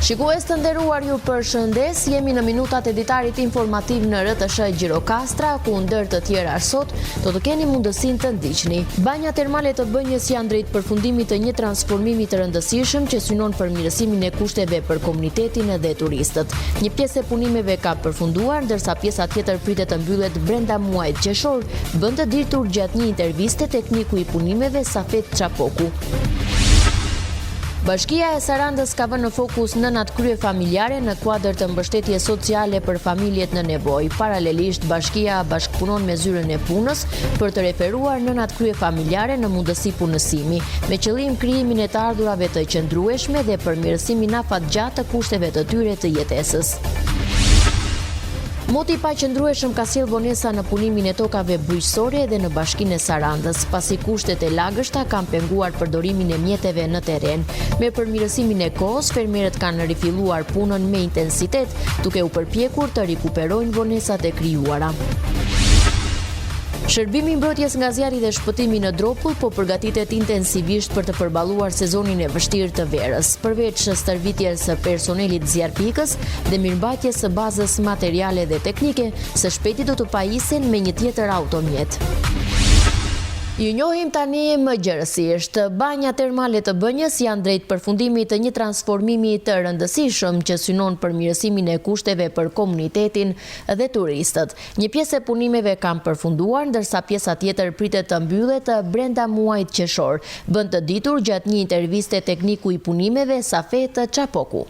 Shikues të nderuar, ju përshëndes, jemi në minutat editarit informativ në RTS Gjirokastra, ku ndër të tjera sot do të keni mundësinë të ndiqni. Banja termale të Bënjës janë drejt përfundimit të një transformimi të rëndësishëm që synon përmirësimin e kushteve për komunitetin dhe turistët. Një pjesë e punimeve ka përfunduar, ndërsa pjesa tjetër pritet të mbyllet brenda muajit qershor, bën të ditur gjatë një interviste tekniku i punimeve Safet Çapoku. Bashkia e Sarandës ka vënë në fokus nënat krye familjare në kuadër të mbështetjes sociale për familjet në nevojë. Paralelisht, bashkia bashkëpunon me zyrën e punës për të referuar nënat krye familjare në mundësi punësimi, me qëllim krijimin e të ardhurave të qëndrueshme dhe përmirësimin afatgjatë të kushteve të tyre të jetesës. Moti i paqëndrueshëm ka sjellë vonesa në punimin e tokave bujqësore dhe në Bashkinë e Sarandës, pasi kushtet e lagështa kanë penguar përdorimin e mjeteve në terren. Me përmirësimin e kohës, fermerët kanë rifilluar punën me intensitet, duke u përpjekur të rikuperojnë vonesat e krijuara. Shërbimi i mbrojtjes nga zjarri dhe shpëtimi në Dropull po përgatitet intensivisht për të përballuar sezonin e vështirë të verës, përveç stërvitjes së personelit zjarrpikës dhe mirëmbajtjes së bazës materiale dhe teknike, së shpejti do të pajisen me një tjetër automjet. Ju njohim tani më gjërësisht. Banja termale të Bënjës janë drejt përfundimit të një transformimi të rëndësishëm që synon përmirësimin e kushteve për komunitetin dhe turistët. Një pjesë e punimeve kanë përfunduar, ndërsa pjesa tjetër pritet të mbyllet brenda muajit qershor, bën të ditur gjatë një interviste tekniku i punimeve Safet Çapoku.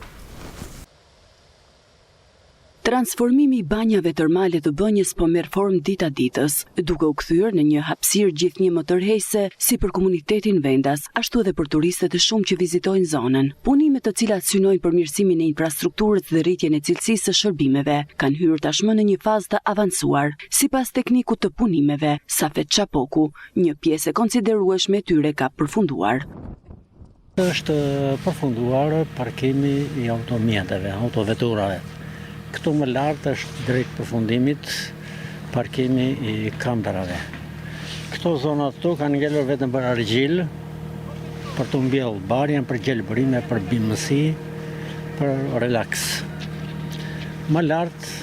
Transformimi i banjave termale të Bënjës po merr formë dita ditës, duke u kthyer në një hapësirë gjithnjë më tërheqëse si për komunitetin vendas, ashtu edhe për turistët e shumë që vizitojnë zonën. Punimet të cilat synojnë përmirësimin e infrastrukturës dhe rritjen e cilësisë së shërbimeve kanë hyrë tashmë në një fazë të avancuar. Sipas teknikut të punimeve, Safet Çapoku, një pjesë e konsiderueshme e tyre ka përfunduar. Është përfunduar parkimi i automjeteve, autoveturave. Këtu më lartë është drejt përfundimit parkimi i kamperave. Këto zonat këtu kanë ngelur vetëm për argjil, për të mbjellë barjen, për gjelbërime, për bimësi, për relaks. Më lartë,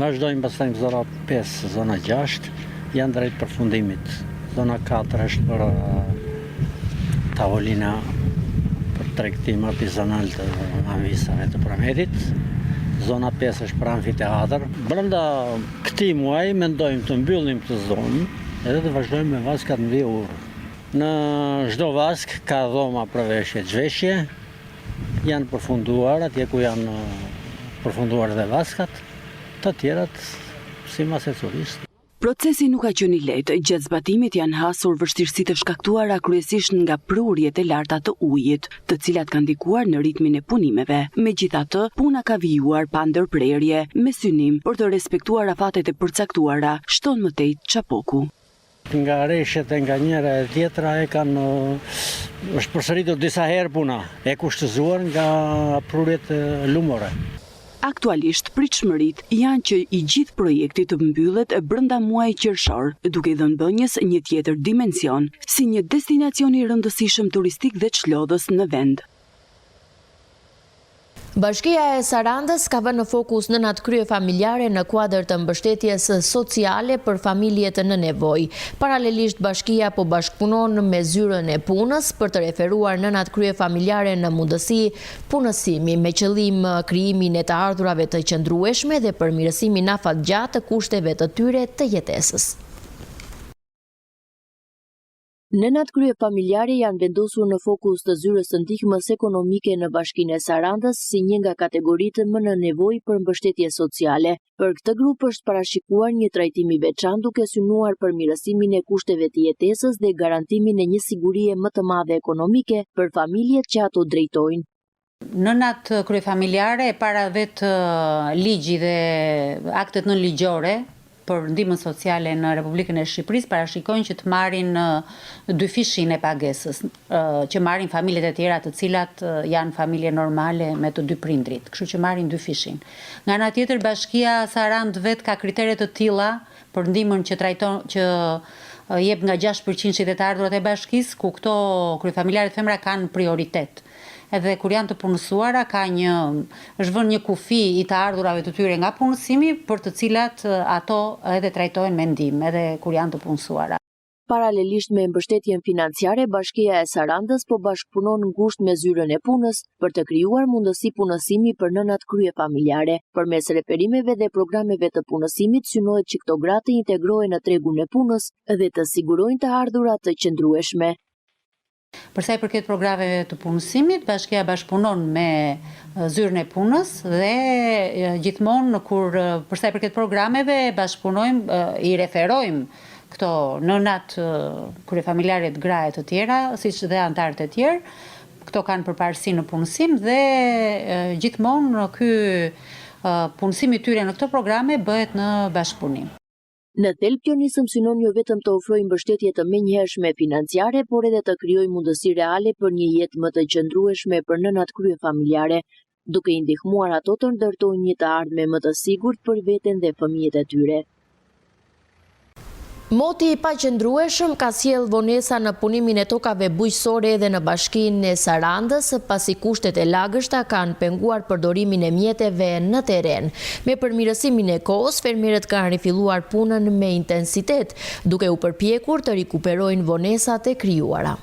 vazhdojmë pastaj në zona 5, zona 6, janë drejt përfundimit. Zona 4 është për tavolina, për tregtim artizanal të anvisave të Premedit. Zona 5 është për amfiteatr. Brenda këtij muaji mendojmë të mbyllim këtë zonë edhe të vazhdojmë me vaskat mbi urë. Në çdo vask ka dhoma për veshje zhveshje, janë përfunduar atje ku janë përfunduar dhe vaskat, të tjerat sipas e turistë. Procesi nuk ka qenë i lehtë, gjatë zbatimit janë hasur vështirësi të shkaktuara kryesisht nga prurjet e larta të ujit, të cilat kanë ndikuar në ritmin e punimeve. Megjithatë, puna ka vijuar pa ndërprerje, me synim për të respektuar afatet e përcaktuara, shton më tej Çapoku. Nga rreshtet e nga njëra e tjetra është përsëritur disa herë puna, e kushtëzuar nga prurjet lumore. Aktualisht, pritshmëritë janë që i gjithë projekti të mbyllet brenda muajit qershor, duke i dhënë Bënjës një tjetër dimension, si një destinacion i rëndësishëm turistik dhe çlodhës në vend. Bashkia e Sarandës ka vënë në fokus nënat krye familjare në kuadër të mbështetjes sociale për familjet në nevojë. Paralelisht, bashkia po bashkëpunon me zyrën e punës për të referuar nënat krye familjare në mundësi punësimi, me qëllim krijimin e të ardhurave të qëndrueshme dhe përmirësimin afatgjatë të kushteve të tyre të jetesës. Nënat krye familjare janë vendosur në fokus të zyrës së ndihmës ekonomike në Bashkinë e Sarandës si një nga kategoritë më në nevojë për mbështetje sociale. Për këtë grup është parashikuar një trajtim i veçantë duke synuar përmirësimin e kushteve të jetesës dhe garantimin e një sigurie më të madhe ekonomike për familjet që ato drejtojnë. Nënat kryefamiljare para vetë ligji dhe aktet nënligjore për ndihmën sociale në Republikën e Shqipërisë parashikojnë që të marrin dy fishin e pagesës, që marrin familjet e tjera të cilat janë familje normale me të dy prindrit, kështu që marrin dy fishin. Nga ana tjetër, Bashkia Sarandë vet ka kritere të tilla për ndihmën që jep nga 6% të ardhurat e bashkisë, ku këto kryefamiljarët femra kanë prioritet. edhe kur janë të punësuara është vënë një kufi i të ardhurave të tyre nga punësimi për të cilat ato edhe trajtojnë me ndihmë edhe kur janë të punësuara. Paralelisht me mbështetjen financiare, Bashkia e Sarandës po bashkëpunon ngushtë me zyrën e punës për të krijuar mundësi punësimi për nënat kryefamiljare. Përmes reperimeve dhe programeve të punësimit synohet që këto gra të integrohen në tregun e punës dhe të sigurojnë të ardhurat të qëndrueshme. Për sa i përket programeve të punësimit, Bashkia bashkëpunon me zyrën e punës dhe gjithmonë për sa i përket programeve bashkëpunojmë, i referojmë këto nënat kryefamiljare të graje të tjera, siç dhe antarët e tjerë, këto kanë përparësi në punësim dhe gjithmonë ky punësimi i tyre në këto programe bëhet në bashkëpunim. Në thelb kjo nisëm synon jo vetëm të ofrojë mbështetje të menjëhershme financiare, por edhe të krijojë mundësi reale për një jetë më të qëndrueshme për nënat kryefamiljare, duke i ndihmuar ato të ndërtojnë një të ardhme më të sigurt për veten dhe fëmijët e tyre. Moti i paqëndrueshëm ka sjell vonesa në punimin e tokave bujqësore edhe në bashkinë e Sarandës, pasi kushtet e lagështa kanë penguar përdorimin e mjeteve në teren. Me përmirësimin e kohës, fermerët kanë rifilluar punën me intensitet, duke u përpjekur të rikuperojnë vonesat e krijuara.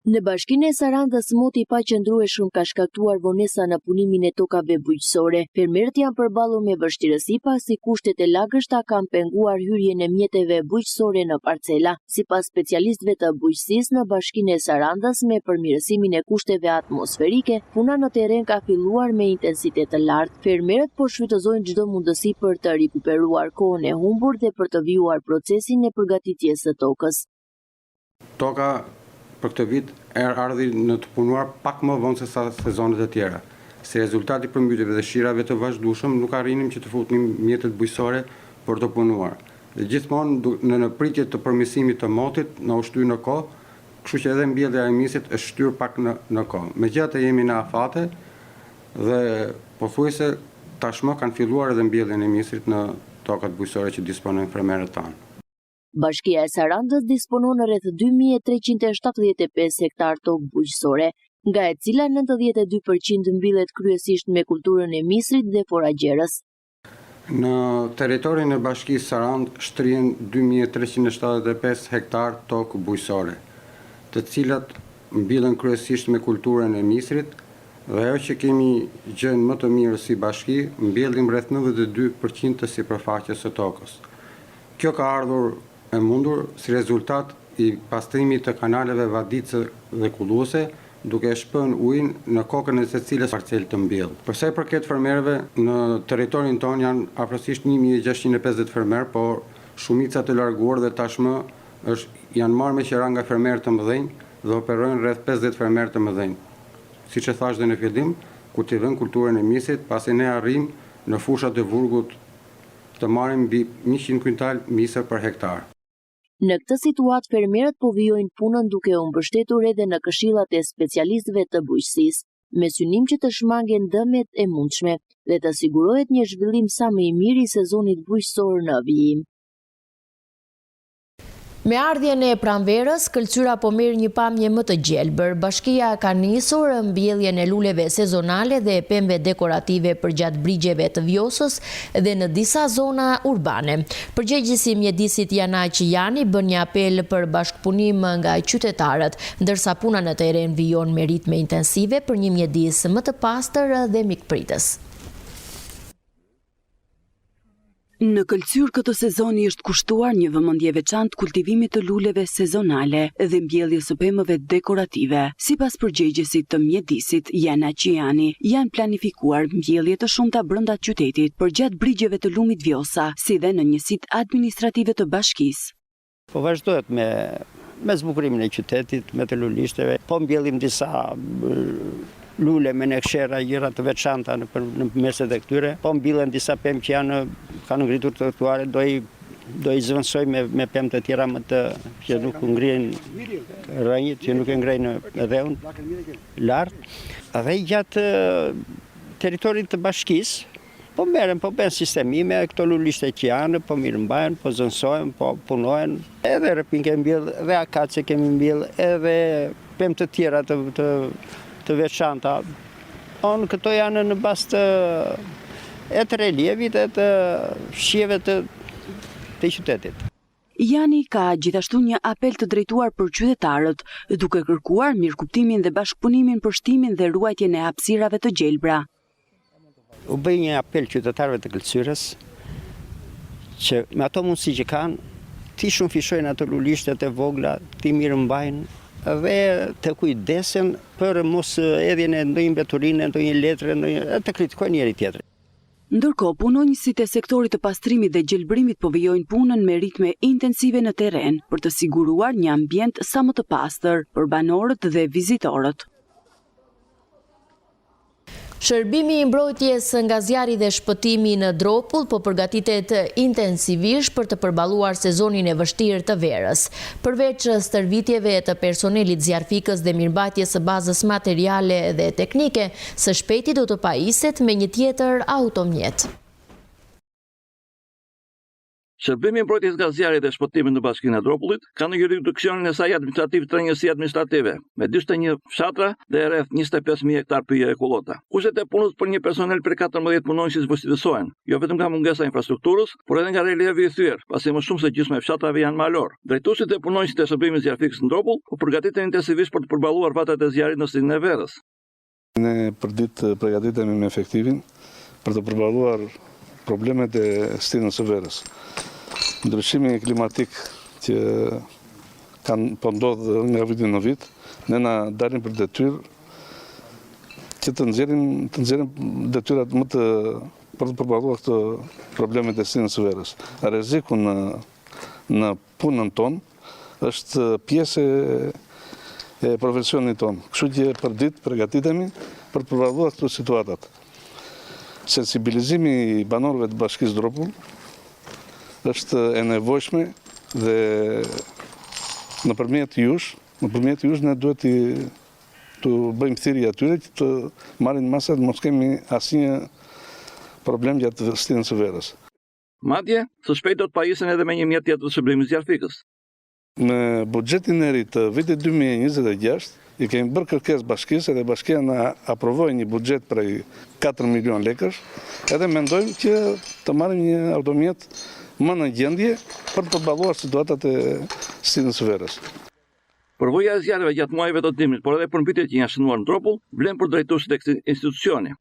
Në bashkinë e Sarandës, moti i paqëndrueshëm ka shkaktuar vonesa në punimin e tokave bujqësore. Fermerët janë përballur me vështirësi pasi kushtet e lagështa kanë penguar hyrjen e mjeteve bujqësore në parcela. Sipas specialistëve të bujqësisë në bashkinë e Sarandës, me përmirësimin e kushteve atmosferike, puna në terren ka filluar me intensitet të lartë. Fermerët po shfrytëzojnë çdo mundësi për të rikuperuar kohën e humbur dhe për të vijuar procesin e përgatitjes së tokës. Toka për këtë vit ardhi në të punuar pak më vonë se sa sezonet e tjera. Si rezultat i përmbytjeve dhe shirave të vazhdueshëm, nuk arrinim që të futnim mjetet bujqësore për të punuar. Dhe gjithmonë në pritje të përmirësimit të motit na u shtyr në kohë, kështu që edhe mbjellja e emisit është shtyr pak në kohë. Megjithatë jemi në afate dhe pothuajse tashmë kanë filluar edhe mbjelljen e emisit në tokat bujqësore që disponojnë fermerët tanë. Bashkia e Sarandës disponon rreth 2375 hektar tokë bujqësore, nga e cila 92% mbillet kryesisht me kulturën e misrit dhe foragjerës. Në territorin e bashkisë Sarandë shtrihen 2375 hektar tokë bujqësore, të cilat mbillen kryesisht me kulturën e misrit, dhe ajo që kemi gjën më të mirë si bashki, mbjellim rreth 92% të sipërfaqes së tokës. Kjo ka ardhur e mundur si rezultat i pastrimit të kanaleve vadice dhe kulluese, duke shpën ujin në kokën e secilës parcel të mbjell. Për sa i përket fermerëve, në territorin ton janë afërsisht 1650 fermerë, por shumica të larguar dhe tashmë janë marrë me qira nga fermerë të mëdhenj dhe operojnë rreth 50 fermerë të mëdhenj. Siç e thash dhe në fillim, kur t'i vënë kulturën e misit, pasi ne arrim në fushat e vurgut të marrim mbi 100 kuintal mise për hektar. Në këtë situatë, fermerët po vijojnë punën duke u mbështetur edhe në këshillat e specialistëve të bujqësisë, me synim që të shmangen dëmet e mundshme dhe të sigurohet një zhvillim sa më i mirë i sezonit bujqësor në vijim. Me ardhjen e pranverës, Këlqyra po merr një pamje më të gjelbër. Bashkia ka nisur mbjelljen e luleve sezonale dhe pemëve dekorative përgjatë brigjeve të Vjosës dhe në disa zona urbane. Përgjegjësi i mjedisit Janaq Jani bën një apel për bashkëpunim nga qytetarët, ndërsa puna në teren vijon me ritme intensive për një mjedis më të pastër dhe mikpritës. Në Këlqyr këtë sezoni është kushtuar një vëmendje veçantë kultivimit të luleve sezonale dhe mbjelljes së pemëve dekorative. Sipas përgjigjesit të mjedisit Janaq Jani, janë planifikuar mbjellje të shumta brenda qytetit përgjatë brigjeve të lumit Vjosa, si dhe në njësitë administrative të bashkisë. Po vazhdohet me zbukurimin e qytetit, me të lulishteve, po mbjellim disa lule me nekshera, gjëra të veçanta në meset e këtyre, po mbillen disa pemë që kanë ngritur trotuare, do i zëvendësoj me pemë të tjera më të që nuk ngrihen rrënjit, që nuk e ngrejnë dheun lart. Dhe gjatë territorit të bashkisë, po merren, po bën sistemime, këto lulishte që janë, po mirëmbahen, po zënsohen, po punohen, edhe rrepinke mbill, edhe akace kemi mbill, edhe pemë të tjera të veçanta. Këto janë në bazë të relievit e të shqieve të qytetit. Jani ka gjithashtu një apel të drejtuar për qytetarët, duke kërkuar mirëkuptimin dhe bashkëpunimin për shtimin dhe ruajtjen e hapësirave të gjelbra. U bëj një apel qytetarëve të Këlqyrës që me ato mundësi që kanë, ti shumë fishojnë ato lulishtet e vogla, ti mirë mbajnë dhe të kujdesen për mos edhjen e ndonjë mbeturine, ndonjë letre, të kritikojnë njëri tjetrin. Ndërkohë, punonjësit e sektorit të pastrimit dhe gjelbrimit po vijojnë punën me ritme intensive në terren për të siguruar një ambient sa më të pastër për banorët dhe vizitorët. Shërbimi i mbrojtjes nga zjarri dhe shpëtimi në Dropull po përgatitet intensivisht për të përballuar sezonin e vështirë të verës. Përveç stërvitjeve të personelit zjarfikës dhe mirëmbajtjes së bazës materiale dhe teknike, së shpejti do të pajiset me një tjetër automjet. Shërbimi i mbrojtjes nga zjarri dhe shpëtimit në Bashkinë e Dropullit ka në jurisdiksionin e saj administrativ të njësi administrative, me 41 fshatra dhe rreth 25.000 hektar pyje e kullota. Kushtet e punës për një personel për 14 punonjësit vështirësohen, jo vetëm nga mungesa e infrastrukturës, por edhe nga relievi i thyer, pasi më shumë se gjysma e fshatrave janë malor. Drejtuesit e punonjësit e shërbimit zjarfikës në Dropull po përgatiten intensivisht për të përballuar vatat e zjarrit në stinën e verës. Ne për ditë përgatitemi me efektivin për të përballuar problemet e stinës së verës. Ndryshimi klimatik që po ndodh nga viti në vit, ne na dalim për detyrë që të nxjerrim detyrat më të për të përballuar këto problemet e stinës së verës. Rreziku në punën tonë është pjesë e profesionit tonë. Kështu që për ditë përgatitemi për të përballuar këto situatat. Sensibilizimi i banorëve të Bashkisë Dropull është e nevojshme dhe nëpërmjet jush ne duhet të bëjmë thirrje atyre që të marrin masat, mos kemi asnjë problem gjatë stinës së verës. Madje, së shpejt do të pajisen edhe me një mjet tjetër të shërbimit zjarfikës. Me buxhetin e ri të vitit 2026 i kemi bërë kërkesë bashkisë dhe bashkia na aprovoi një buxhet prej 4 milion lekësh, edhe mendojmë që të marrim një automjet më në gjendje për të përballuar situatat e stinës së verës. Përvoja e zjarreve gjatë muajve të dimrit, por edhe përmbytjet që janë shënuar në Dropull, vlen për drejtuesit e këtij institucioni.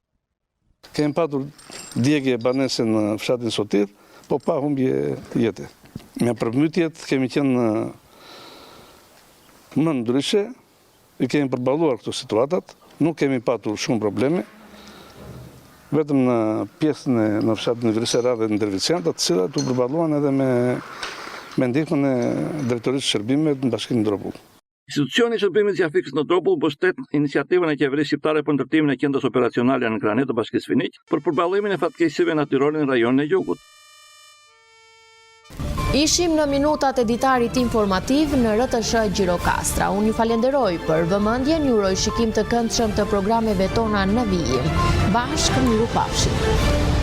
Kemi patur djegje banese në fshatin Sotir, po pa humbje jete. Me përmbytjet kemi qenë më ndryshe, i kemi përballuar këto situatat, nuk kemi patur shumë probleme, vetëm në pjesën në fshatin Vrisera dhe në Dervician, të cilat u përballuan edhe me ndihmën e drejtorisë shërbimeve në Bashkinë Dropull. Institucioni i shërbimit zjarfikës në Dropull mbështet iniciativën e qeverisë shqiptare për ndërtimin e qendrës operacionale në Kranet të Bashkisë Finiq për përballimin e fatkeqësive natyrore në rajonin e Gjugut. Ishim në minutat e ditarit informativ në RTS Gjirokastra. Unë ju falenderoj për vëmendjen, ju uroj shikim të këndshëm të programeve tona në vijim. Bashkë mirupafshim.